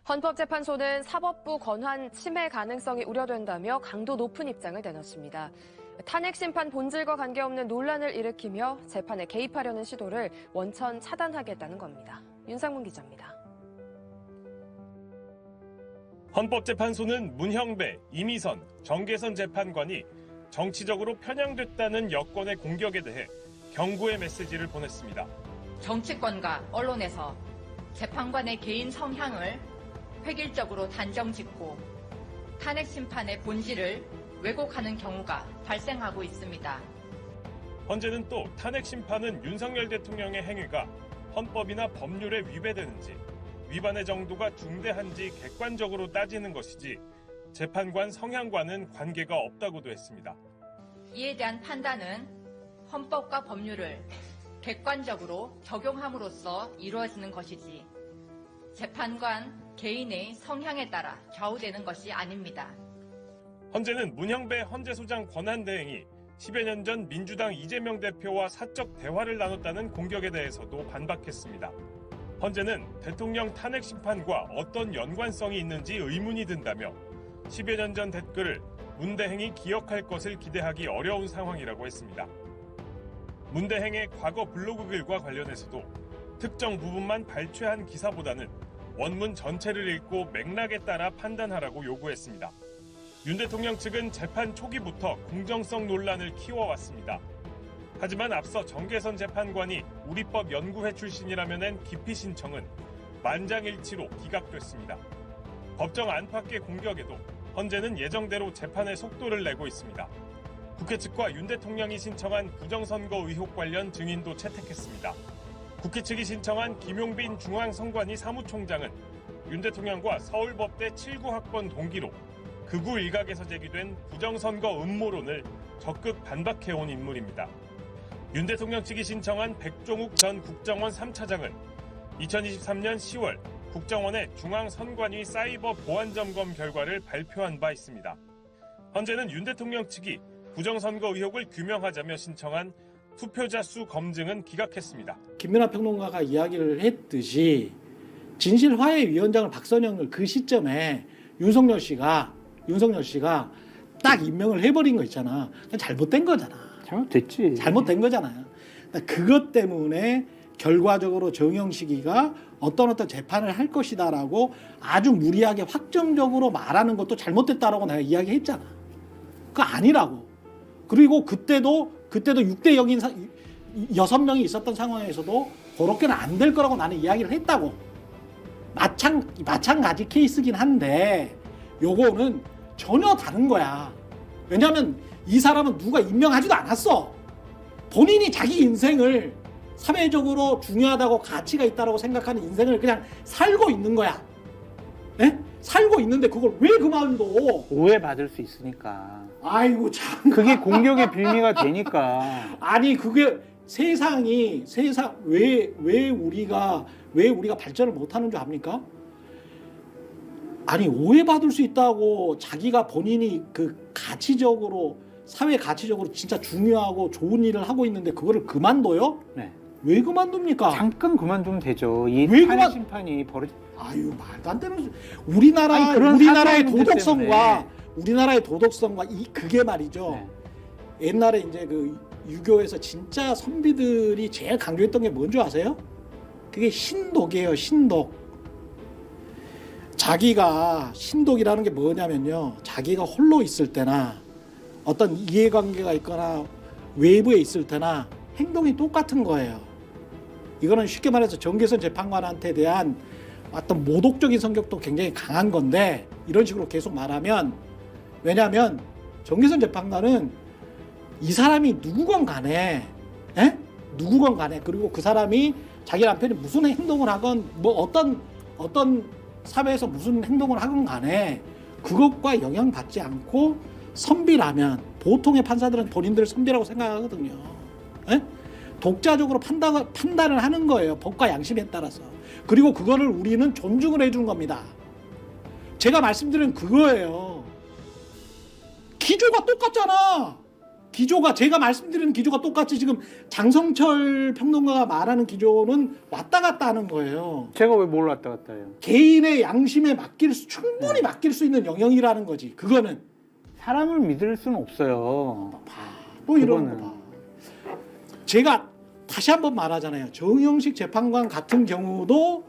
헌법재판소는 사법부 권한 침해 가능성이 우려된다며 강도 높은 입장을 내놨습니다. 탄핵 심판 본질과 관계없는 논란을 일으키며 재판에 개입하려는 시도를 원천 차단하겠다는 겁니다. 윤상문 기자입니다. 헌법재판소는 문형배, 이미선, 정계선 재판관이 정치적으로 편향됐다는 여권의 공격에 대해 경고의 메시지를 보냈습니다. 정치권과 언론에서 재판관의 개인 성향을 획일적으로 단정짓고 탄핵 심판의 본질을 왜곡하는 경우가 발생하고 있습니다. 헌재는 또 탄핵 심판은 윤석열 대통령의 행위가 헌법이나 법률에 위배되는지, 위반의 정도가 중대한지 객관적으로 따지는 것이지 재판관 성향과는 관계가 없다고도 했습니다. 이에 대한 판단은 헌법과 법률을 객관적으로 적용함으로써 이루어지는 것이지 재판관 개인의 성향에 따라 좌우되는 것이 아닙니다. 헌재는 문형배 헌재소장 권한대행이 10여 년 전 민주당 이재명 대표와 사적 대화를 나눴다는 공격에 대해서도 반박했습니다. 헌재는 대통령 탄핵 심판과 어떤 연관성이 있는지 의문이 든다며 10여 년 전 댓글을 문 대행이 기억할 것을 기대하기 어려운 상황이라고 했습니다. 문 대행의 과거 블로그 글과 관련해서도 특정 부분만 발췌한 기사보다는 원문 전체를 읽고 맥락에 따라 판단하라고 요구했습니다. 윤 대통령 측은 재판 초기부터 공정성 논란을 키워왔습니다. 하지만 앞서 정계선 재판관이 우리법 연구회 출신이라며 낸 기피 신청은 만장일치로 기각됐습니다. 법정 안팎의 공격에도 헌재는 예정대로 재판의 속도를 내고 있습니다. 국회 측과 윤 대통령이 신청한 부정선거 의혹 관련 증인도 채택했습니다. 국회 측이 신청한 김용빈 중앙선관위 사무총장은 윤 대통령과 서울법대 79학번 동기로 극우 일각에서 제기된 부정선거 음모론을 적극 반박해온 인물입니다. 윤 대통령 측이 신청한 백종욱 전 국정원 3차장은 2023년 10월 국정원의 중앙선관위 사이버 보안점검 결과를 발표한 바 있습니다. 헌재는 윤 대통령 측이 부정선거 의혹을 규명하자며 신청한 투표자 수 검증은 기각했습니다. 김민하 평론가가 이야기를 했듯이 진실화해위원장을 박선영을 그 시점에 윤석열 씨가 딱 임명을 해버린 거 있잖아. 그냥 잘못된 거잖아. 잘못됐지. 잘못된 거잖아요. 그것 때문에 결과적으로 정영식이가 어떤 재판을 할 것이다라고 아주 무리하게 확정적으로 말하는 것도 잘못됐다라고 내가 이야기했잖아. 그거 아니라고. 그리고 그때도 6대 0인 6명이 있었던 상황에서도 그렇게는 안 될 거라고 나는 이야기를 했다고. 마찬가지 케이스긴 한데 요거는 전혀 다른 거야. 왜냐하면 이 사람은 누가 임명하지도 않았어. 본인이 자기 인생을 사회적으로 중요하다고 가치가 있다고 생각하는 인생을 그냥 살고 있는 거야. 네? 살고 있는데 그걸 왜 그만둬? 오해받을 수 있으니까. 아이고 참. 그게 공격의 빌미가 되니까. 아니 그게 왜 우리가 발전을 못하는 줄 압니까? 아니 오해받을 수 있다고 자기가 본인이 그 가치적으로 사회 가치적으로 진짜 중요하고 좋은 일을 하고 있는데 그거를 그만둬요? 네. 왜 그만둡니까? 잠깐 그만두면 되죠. 이 왜 탄핵 심판이 아유 말도 안 되는 우리나라의 도덕성과 그게 말이죠. 네. 옛날에 이제 그 유교에서 진짜 선비들이 제일 강조했던 게 뭔지 아세요? 그게 신독이에요. 신독. 신독이라는 게 뭐냐면요. 자기가 홀로 있을 때나 어떤 이해관계가 있거나 외부에 있을 때나 행동이 똑같은 거예요. 이거는 쉽게 말해서 정계선 재판관한테 대한 어떤 모독적인 성격도 굉장히 강한 건데 이런 식으로 계속 말하면 왜냐하면 정계선 재판관은 이 사람이 누구건 간에 그리고 그 사람이 자기 남편이 무슨 행동을 하건 뭐 어떤 사회에서 무슨 행동을 하건 간에 그것과 영향받지 않고 선비라면 보통의 판사들은 본인들을 선비라고 생각하거든요. 독자적으로 판단을 하는 거예요. 법과 양심에 따라서. 그리고 그거를 우리는 존중을 해주는 겁니다. 제가 말씀드린 그거예요. 기조가 똑같잖아. 기조가 제가 말씀드리는 기조가 똑같이 지금 장성철 평론가가 말하는 기조는 왔다 갔다 하는 거예요. 제가 왜 뭘 왔다 갔다 해요? 개인의 양심에 충분히 맡길 수 있는 영역이라는 거지. 그거는 사람을 믿을 수는 없어요. 또 이런 그거는. 거 봐. 제가 다시 한번 말하잖아요. 정영식 재판관 같은 경우도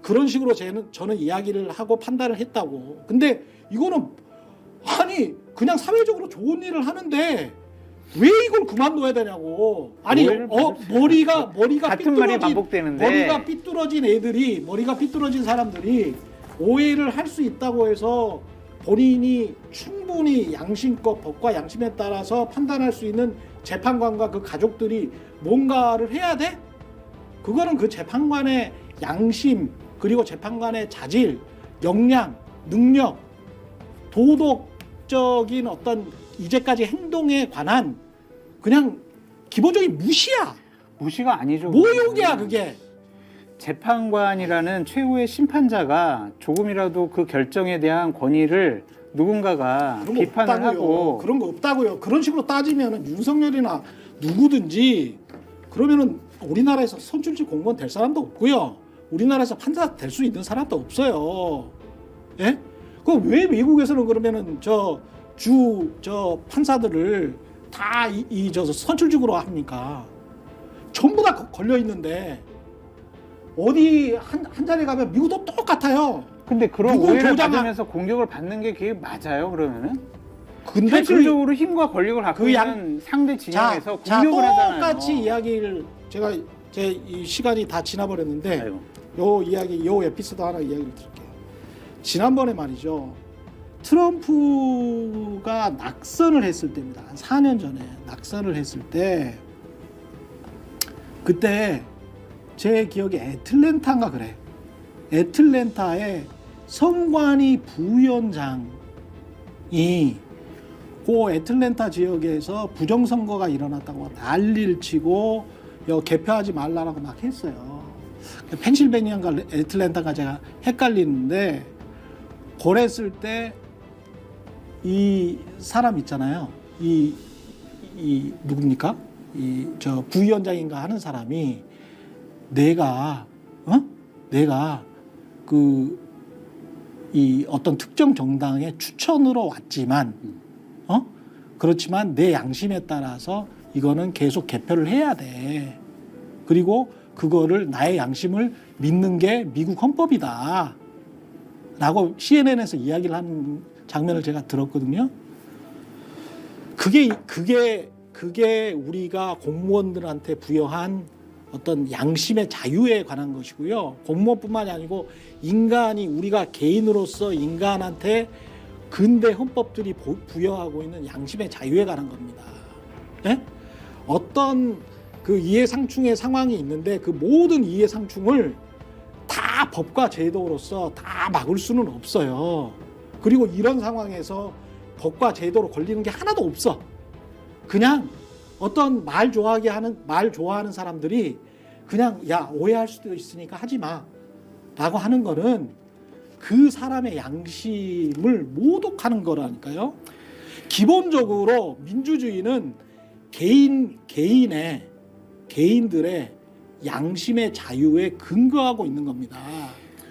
그런 식으로 저는 이야기를 하고 판단을 했다고. 근데 이거는 아니 그냥 사회적으로 좋은 일을 하는데 왜 이걸 그만둬야 되냐고. 아니 오해를 받을 수 머리가 같은 말이 반복되는데. 머리가 삐뚤어진 애들이 머리가 삐뚤어진 사람들이 오해를 할 수 있다고 해서 본인이 충분히 양심껏 법과 양심에 따라서 판단할 수 있는 재판관과 그 가족들이 뭔가를 해야 돼? 그거는 그 재판관의 양심 그리고 재판관의 자질, 역량, 능력, 도덕적인 어떤 이제까지 행동에 관한 그냥 기본적인 무시야. 무시가 아니죠. 모욕이야 그게. 재판관이라는 최후의 심판자가 조금이라도 그 결정에 대한 권위를 누군가가 그런 거 비판을 없다고요. 하고 그런 거 없다고요. 그런 식으로 따지면은 윤석열이나 누구든지 그러면은 우리나라에서 선출직 공무원 될 사람도 없고요. 우리나라에서 판사 될 수 있는 사람도 없어요. 예? 그럼 왜 미국에서는 그러면은 저 판사들을 다 저 선출직으로 합니까? 전부 다 걸려 있는데 어디 한 자리 가면 미국도 똑같아요. 근데 그런 누굴 오해를 조장한- 받으면서 공격을 받는 게 그게 맞아요 그러면은? 근데 실질적으로 힘과 권력을 갖고 그 양- 있는 상대 진영에서 자, 공격을 하잖아요. 똑같이 이야기를 제가 제 이 시간이 다 지나버렸는데 아이고. 요 에피소드 하나 이야기를 드릴게요. 지난번에 말이죠. 트럼프가 낙선을 했을 때입니다. 한 4년 전에 낙선을 했을 때 그때 제 기억에 애틀랜타인가 그래. 애틀랜타에 성관이 부위원장이 그 애틀랜타 지역에서 부정선거가 일어났다고 난리를 치고 개표하지 말라라고 막 했어요. 펜실베니아인가 애틀랜타가 제가 헷갈리는데 그랬을 때 이 사람 있잖아요. 이 누굽니까? 저 부위원장인가 하는 사람이 내가 이 어떤 특정 정당의 추천으로 왔지만 그렇지만 내 양심에 따라서 이거는 계속 개표를 해야 돼. 그리고 그거를 나의 양심을 믿는 게 미국 헌법이다. 라고 CNN에서 이야기를 하는 장면을 제가 들었거든요. 그게 우리가 공무원들한테 부여한 어떤 양심의 자유에 관한 것이고요. 공무원뿐만이 아니고 인간이 우리가 개인으로서 인간한테 근대 헌법들이 부여하고 있는 양심의 자유에 관한 겁니다. 네? 어떤 그 이해상충의 상황이 있는데 그 모든 이해상충을 다 법과 제도로서 다 막을 수는 없어요. 그리고 이런 상황에서 법과 제도로 걸리는 게 하나도 없어. 그냥 어떤 말 좋아하는 사람들이 그냥 야 오해할 수도 있으니까 하지 마 라고 하는 거는 그 사람의 양심을 모독하는 거라니까요. 기본적으로 민주주의는 개인들의 양심의 자유에 근거하고 있는 겁니다.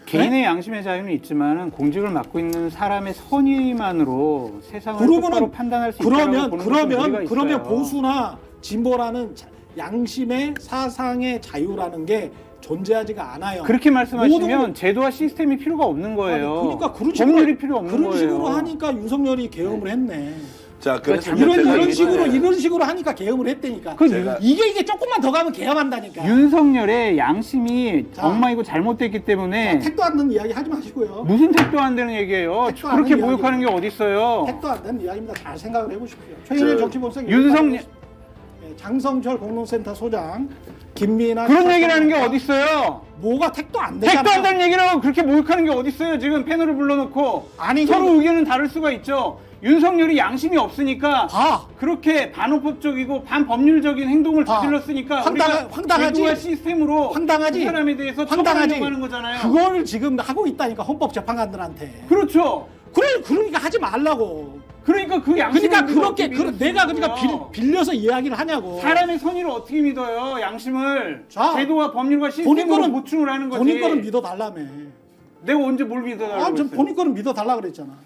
개인의 양심의 자유는 있지만 공직을 맡고 있는 사람의 선의만으로 세상을 그러면은- 똑바로 판단할 수 있다고 보는 것은 무리가 있어요. 그러면 보수나 진보라는 양심의 사상의 자유라는 게 존재하지가 않아요. 그렇게 말씀하시면 모든- 제도와 시스템이 필요가 없는 거예요. 그러니까 법률이 필요 없는 그런 거예요. 식으로 하니까 윤석열이 계엄을 했네. 자, 그래서 이런 식으로 하니까 계엄을 했다니까. 그 제가- 이게 조금만 더 가면 계엄한다니까. 윤석열의 양심이 자. 엉망이고 잘못됐기 때문에 택도 안 되는 이야기 하지 마시고요. 무슨 택도 안 되는 얘기예요. 택도 안 그렇게 되는 모욕하는 게 어딨어요. 택도 안 되는 이야기입니다. 잘 생각을 해보십시오. 최근의 정치본색 장성철 공론센터 소장 김민아 그런 얘기를 하는 게 어딨어요. 뭐가 택도 안 되잖아. 택도 안 되는 얘기를 하고 그렇게 모욕하는 게 어딨어요. 지금 패널을 불러놓고 아니, 서로 형- 의견은 다를 수가 있죠. 윤석열이 양심이 없으니까 봐. 그렇게 반헌법적이고 반법률적인 행동을 봐. 저질렀으니까 황당하지? 우리가 제도와 시스템으로 황당하지? 그 사람에 대해서 황당하지? 처벌하려고 하는 거잖아요. 그걸 지금 하고 있다니까 헌법 재판관들한테. 그렇죠. 그러니까 하지 말라고. 그러니까 그 양심을 그러니까 우리가 그렇게 어떻게 믿을 수 내가 그러니까 있어요? 빌려서 이야기를 하냐고. 사람의 선의를 어떻게 믿어요? 양심을 자, 제도와 법률과 본인 시스템으로 거는 보충을 하는 거지. 본인 거는 믿어달라며. 내가 언제 뭘 믿어달라고 전 했어요? 본인 거는 믿어달라 그랬잖아.